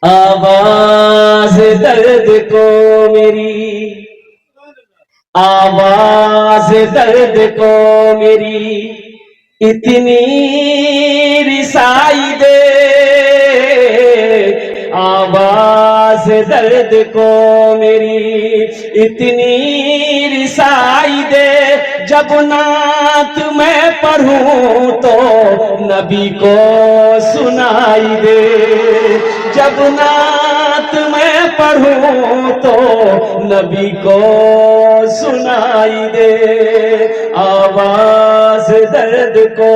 آواز درد کو میری، آواز درد کو میری اتنی رسائی دے، آواز درد کو میری اتنی رسائی دے، جب نعت میں پڑھوں تو نبی کو سنائی دے، جب نعت میں پڑھوں تو نبی کو سنائی دے، آواز درد کو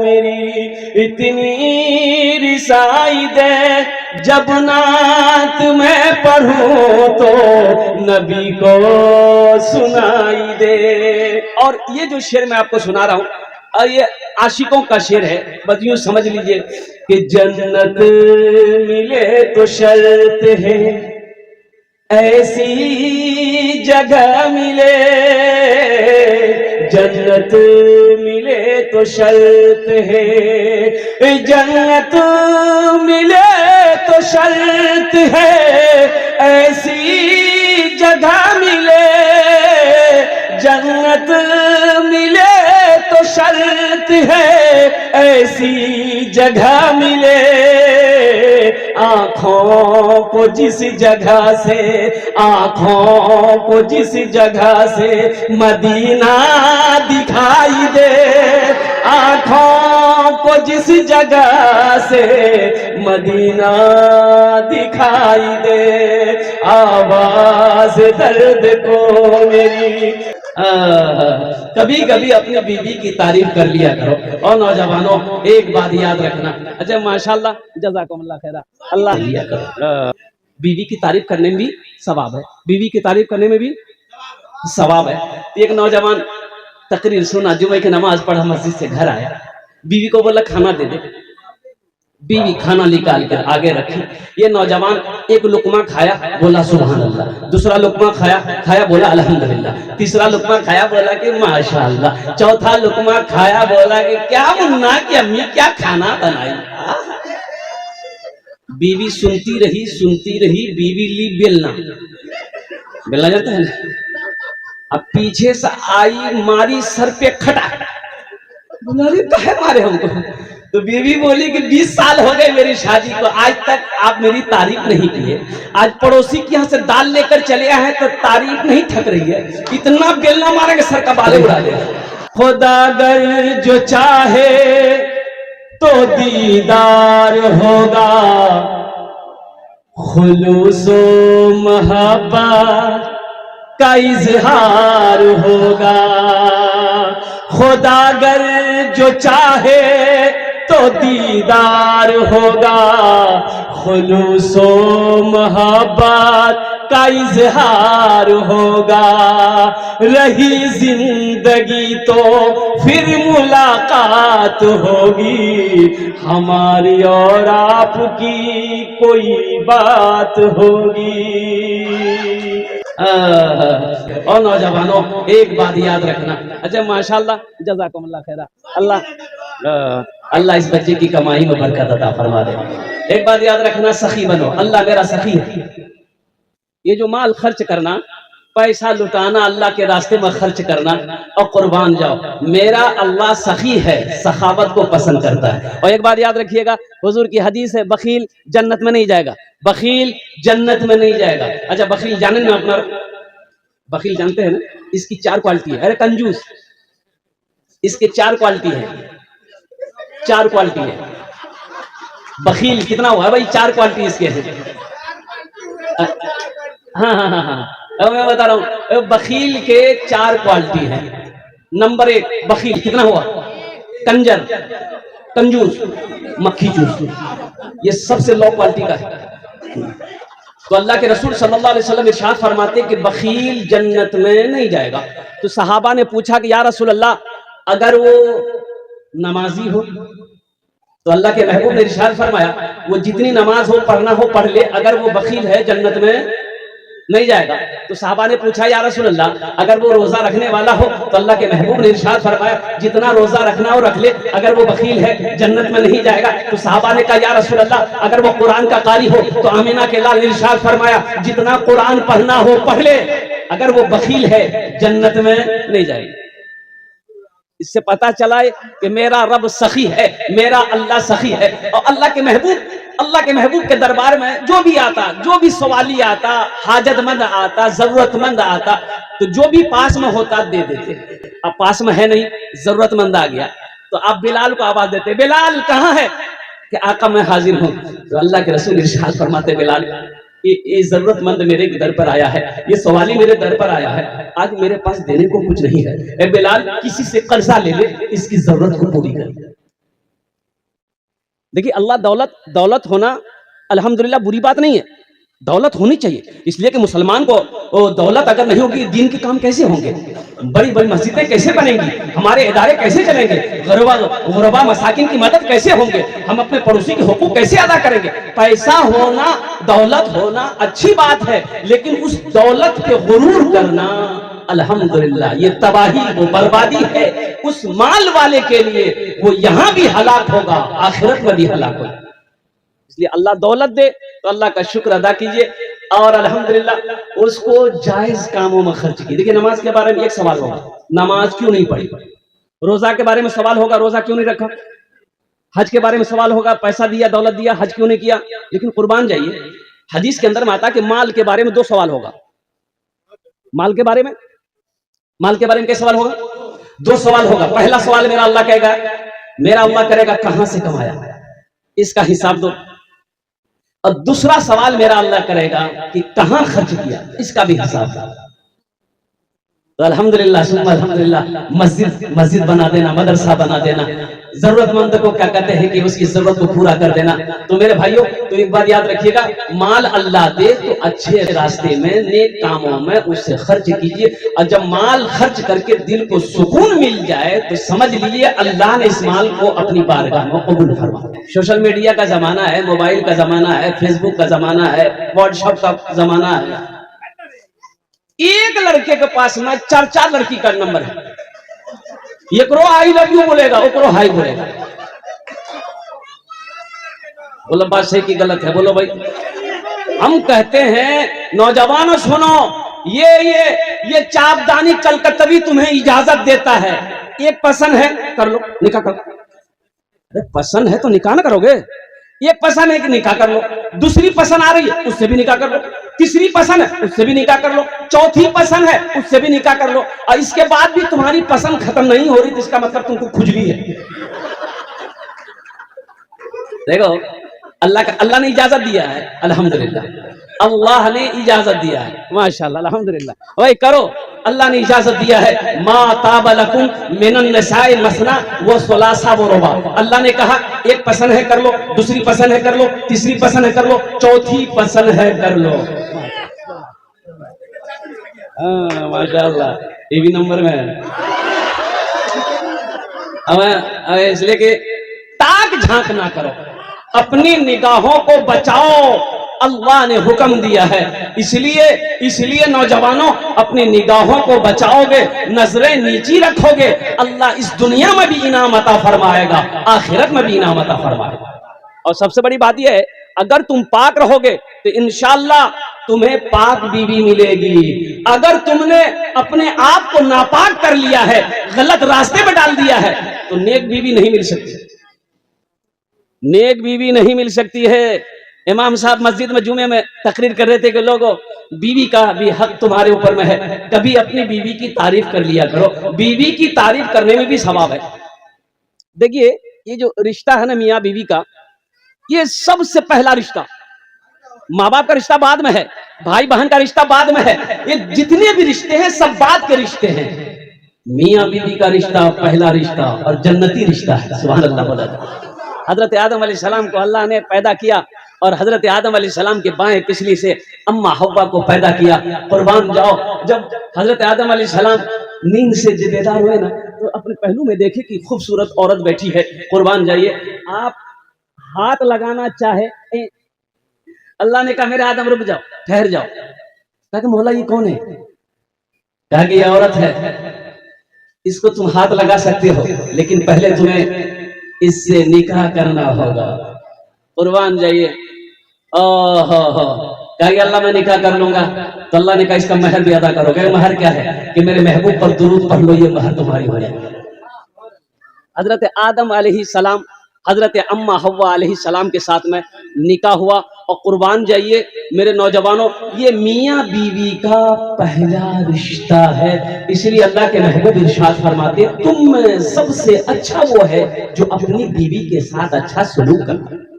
میری اتنی رسائی دے، جب نعت میں پڑھوں تو نبی کو سنائی دے۔ اور یہ جو شعر میں آپ کو سنا رہا ہوں یہ عاشقوں کا شعر ہے، بس یوں سمجھ لیجئے کہ جنت ملے تو شرط ہے ایسی جگہ ملے، جنت ملے تو شرط ہے، جنت ملے تو شرط ہے ایسی جگہ ملے، جنت ملے تو شرط ہے ایسی جگہ ملے، آنکھوں کو جس جگہ سے، آنکھوں کو جس جگہ سے مدینہ دکھائی دے، آنکھوں کو جس جگہ سے مدینہ دکھائی دے، آواز درد کو میری۔ کبھی کبھی اپنی بیوی کی تعریف کر لیا کرو۔ اور نوجوانوں ایک بات یاد رکھنا، اچھا ماشاءاللہ جزاکم اللہ خیرہ، اللہ لیا کرو، بیوی کی تعریف کرنے میں بھی ثواب ہے، بیوی کی تعریف کرنے میں بھی ثواب ہے۔ ایک نوجوان تقریر سنا، جمعہ کی نماز پڑھا، مسجد سے گھر آیا، بیوی کو بولا کھانا دے دے، بیوی کھانا نکال کر آگے رکھی، یہ نوجوان ایک لقمہ کھایا، بولا سبحان اللہ، دوسرا لقمہ کھایا بولا الحمدللہ، تیسرا لقمہ کھایا بولا کہ ماشاءاللہ، چوتھا لقمہ کھایا بولا کہ کیا منا کی امی کیا کھانا بنائی۔ بیوی سنتی رہی، بیوی لی بیلنا جاتا ہے نا، اب پیچھے سے آئی ماری سر پہ کھٹا، کہے مارے ہم کو، تو بیوی بولی کہ 20 سال ہو گئے میری شادی کو، آج تک آپ میری تعریف نہیں کیے، آج پڑوسی کے یہاں سے دال لے کر چلے آئے تو تعریف نہیں تھک رہی ہے، اتنا بیلنا مارے کہ سر کا بالے اڑا دے۔ خدا اگر جو چاہے تو دیدار ہوگا، خلوص و محبت کا اظہار ہوگا، خدا اگر جو چاہے تو دیدار ہوگا، خلوص و محبت کا اظہار ہوگا، رہی زندگی تو پھر ملاقات ہوگی، ہماری اور آپ کی کوئی بات ہوگی۔ اور نوجوانوں ایک بات یاد رکھنا، اچھا ماشاءاللہ جزاکم اللہ خیرہ، اللہ اس بچے کی کمائی میں برکت عطا فرما دے۔ ایک بات یاد رکھنا، سخی بنو، اللہ میرا سخی ہے۔ یہ جو مال خرچ کرنا، پیسہ لٹانا، اللہ کے راستے میں خرچ کرنا اور قربان جاؤ، میرا اللہ سخی ہے، سخاوت کو پسند کرتا ہے۔ اور ایک بات یاد رکھیے گا، حضور کی حدیث ہے، بخیل جنت میں نہیں جائے گا، بخیل جنت میں نہیں جائے گا۔ اچھا بخیل جانے نا اپنا، بخیل جانتے ہیں نا، اس کی 4 کوالٹی ہے۔ ارے کنجوس، اس کے 4 کوالٹی ہے، 4 کوالٹی ہے۔ بخیل کتنا ہوا ہے بھائی؟ 4 کوالٹی اس کے ہیں۔ ہاں میں بتا رہا ہوں، بخیل کے 4 کوالٹی ہیں۔ نمبر 1 بخیل کتنا ہوا؟ کنجر، کنجوس، مکھی چوس، یہ سب سے لو کوالٹی کا ہے۔ تو اللہ کے رسول صلی اللہ علیہ وسلم ارشاد فرماتے کہ بخیل جنت میں نہیں جائے گا۔ تو صحابہ نے پوچھا کہ یا رسول اللہ اگر وہ نمازی ہو؟ تو اللہ کے محبوب نے ارشاد فرمایا وہ جتنی نماز ہو پڑھنا ہو پڑھ لے، اگر وہ بخیل ہے جنت میں نہیں جائے گا. تو صحابہ نے پوچھا یا رسول اللہ اگر وہ روزہ رکھنے والا ہو تو اللہ کے محبوب نے ارشاد فرمایا جتنا روزہ رکھنا ہو رکھ لے, اگر وہ بخیل ہے جنت میں نہیں جائے گا. تو صحابہ نے کہا یا رسول اللہ اگر وہ قرآن کا قاری ہو تو آمینہ کے لال نے ارشاد فرمایا جتنا قرآن پڑھنا ہو پڑھ لے, اگر وہ بخیل ہے جنت میں نہیں جائے گا. اس سے پتا چلا ہے کہ میرا رب سخی ہے, میرا اللہ سخی ہے. اور اللہ کے محبوب کے دربار میں جو بھی آتا, جو بھی سوالی آتا, حاجت مند آتا, ضرورت مند آتا, تو جو بھی پاس میں ہوتا دے دیتے. اب پاس میں ہے نہیں, ضرورت مند آ گیا تو آپ بلال کو آواز دیتے بلال کہاں ہے, کہ آقا میں حاضر ہوں. تو اللہ کے رسول ارشاد فرماتے بلال یہ ضرورت مند میرے در پر آیا ہے, یہ سوالی میرے در پر آیا ہے, آج میرے پاس دینے کو کچھ نہیں ہے. اے بلال کسی سے قرضہ لے لے, اس کی ضرورت کو پوری کر. دیکھیے اللہ دولت ہونا الحمدللہ بری بات نہیں ہے, دولت ہونی چاہیے. اس لیے کہ مسلمان کو دولت اگر نہیں ہوگی دین کے کام کیسے ہوں گے, بڑی بڑی مسجدیں کیسے بنیں گی, ہمارے ادارے کیسے چلیں گے, غربا مساکین کی مدد کیسے ہوں گے, ہم اپنے پڑوسی کے حقوق کیسے ادا کریں گے. پیسہ ہونا, دولت ہونا اچھی بات ہے, لیکن اس دولت پہ غرور کرنا الحمدللہ یہ تباہی وہ بربادی ہے. اس مال والے کے لیے وہ یہاں بھی ہلاک ہوگا, آخرت میں بھی ہلاک ہوگا. اس لیے اللہ دولت دے تو اللہ کا شکر ادا کیجئے اور الحمدللہ اس کو جائز کاموں میں خرچ کیجئے. دیکھیں نماز کے بارے میں ایک سوال ہوگا, نماز کیوں نہیں پڑھی. روزہ کے بارے میں سوال ہوگا, روزہ کیوں نہیں رکھا. حج کے بارے میں سوال ہوگا, پیسہ دیا, دولت دیا, حج کیوں نہیں کیا. لیکن قربان جائیے, حدیث کے اندر میں آتا کہ مال کے بارے میں دو سوال ہوگا. مال کے بارے میں کیا سوال ہوگا, دو سوال ہوگا. پہلا سوال میرا اللہ کہے گا, میرا اللہ کرے گا کہاں سے کمایا, اس کا حساب دو. اور دوسرا سوال میرا اللہ کرے گا کہ کہاں خرچ کیا, اس کا بھی حساب دو. تو الحمدللہ الحمدللہ مسجد بنا دینا, مدرسہ بنا دینا, ضرورت مند کو کیا کہتے ہیں کہ اس کی ضرورت کو پورا کر دینا. تو میرے بھائیوں تو ایک بات یاد رکھیے گا, مال اللہ دے تو اچھے راستے میں, نیک کاموں میں اس سے خرچ کیجئے. اور جب مال خرچ کر کے دل کو سکون مل جائے تو سمجھ لیجئے اللہ نے اس مال کو اپنی بارگاہ میں قبول فرمایا. سوشل میڈیا کا زمانہ ہے, موبائل کا زمانہ ہے, فیس بک کا زمانہ ہے, واٹس ایپ کا زمانہ ہے. ایک لڑکے کے پاس میں 4 لڑکی کا نمبر ہے, یہ کرو آئی لو یو بولے گا, وہ کرو ہائی بولے گا. بولو بات صحیح کی غلط ہے, بولو بھائی. ہم کہتے ہیں نوجوانوں سنو, یہ چاپدانی کلکتوی تمہیں اجازت دیتا ہے. ایک پسند ہے کر لو, نکاح کر لو. ارے پسند ہے تو نکاح نہ کرو گے. ایک پسند ہے کہ نکاح کر لو, دوسری پسند آ رہی ہے اس سے بھی نکاح کر لو, تیسری پسند ہے اس سے بھی نکاح کر لو, چوتھی پسند ہے اس سے بھی نکاح کر لو. اور اس کے بعد بھی تمہاری پسند ختم نہیں ہو رہی تو اس کا مطلب تم کو کھجلی ہے. دیکھو اللہ نے اجازت دیا ہے, الحمدللہ اللہ نے اجازت دیا ہے, ماشاءاللہ الحمدللہ. وہی کرو, اللہ نے اجازت دیا ہے. ما طاب لکم من النساء مثنی و ثلاث و رباع. اللہ نے کہا ایک پسند ہے کر لو, دوسری پسند ہے کر لو, تیسری پسند ہے کر لو, چوتھی پسند ہے کر لو. ماشاءاللہ یہ بھی نمبر میں ہے. اس لیے کہ تاک جھانک نہ کرو, اپنی نگاہوں کو بچاؤ, اللہ نے حکم دیا ہے. اس لیے نوجوانوں اپنی نگاہوں کو بچاؤ گے, نظریں نیچی رکھو گے, اللہ اس دنیا میں بھی انعام عطا فرمائے گا, آخرت میں بھی انعام عطا فرمائے گا. اور سب سے بڑی بات یہ ہے, اگر تم پاک رہو گے تو انشاءاللہ تمہیں پاک بیوی ملے گی. اگر تم نے اپنے آپ کو ناپاک کر لیا ہے, غلط راستے میں ڈال دیا ہے, تو نیک بیوی نہیں مل سکتی, نیک بیوی نہیں مل سکتی ہے. امام صاحب مسجد میں جمعے میں تقریر کر رہے تھے کہ لوگوں بیوی کا بھی حق تمہارے اوپر میں ہے, کبھی اپنی بیوی کی تعریف کر لیا کرو, بیوی کی تعریف کرنے میں بھی ثواب ہے. دیکھیے یہ جو رشتہ ہے نا میاں بیوی کا, یہ سب سے پہلا رشتہ, ماں باپ کا رشتہ بعد میں ہے, بھائی بہن کا رشتہ بعد میں ہے, یہ جتنے بھی رشتے ہیں سب بعد کے رشتے ہیں. میاں بیوی کا رشتہ پہلا رشتہ اور جنتی رشتہ ہے. سبحان اللہ بولا. حضرت آدم علیہ السلام کو اللہ نے پیدا کیا اور حضرت آدم علیہ السلام کے بائیں پچھلی سے اماں حوا کو پیدا کیا. قربان جاؤ, جب حضرت آدم علیہ السلام نیند سے بیدار ہوئے نا تو اپنے پہلو میں دیکھے کہ خوبصورت عورت بیٹھی ہے. قربان جائیے, آپ ہاتھ لگانا چاہے, اللہ نے کہا میرے آدم رک جاؤ, ٹھہر جاؤ, کہا کہ مولا یہ کون ہے؟ کہا کہ یہ عورت ہے، اس کو تم ہاتھ لگا سکتے ہو لیکن پہلے تمہیں اس سے نکاح کرنا ہوگا۔ قربان جائیے، کہا کہ اللہ میں نکاح کر لوں گا۔ تو اللہ نے کہا اس کا مہر بھی ادا کرو۔ کہ مہر کیا ہے؟ کہ میرے محبوب پر درود پڑھ لو، یہ مہر تمہاری ہو جائے گی۔ حضرت آدم علیہ السلام حضرت اما حوا علیہ السلام کے ساتھ میں نکاح ہوا، اور قربان جائیے میرے نوجوانوں، یہ میاں بیوی کا پہلا رشتہ ہے۔ اس لیے اللہ کے محبوب ارشاد فرماتے تم میں سب سے اچھا وہ ہے جو اپنی بیوی کے ساتھ اچھا سلوک کرتا ہے۔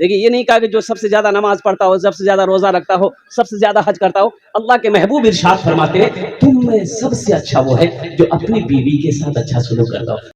دیکھیے یہ نہیں کہا کہ جو سب سے زیادہ نماز پڑھتا ہو، سب سے زیادہ روزہ رکھتا ہو، سب سے زیادہ حج کرتا ہو۔ اللہ کے محبوب ارشاد فرماتے ہیں تم میں سب سے اچھا وہ ہے جو اپنی بیوی کے ساتھ اچھا سلوک کرتا ہو۔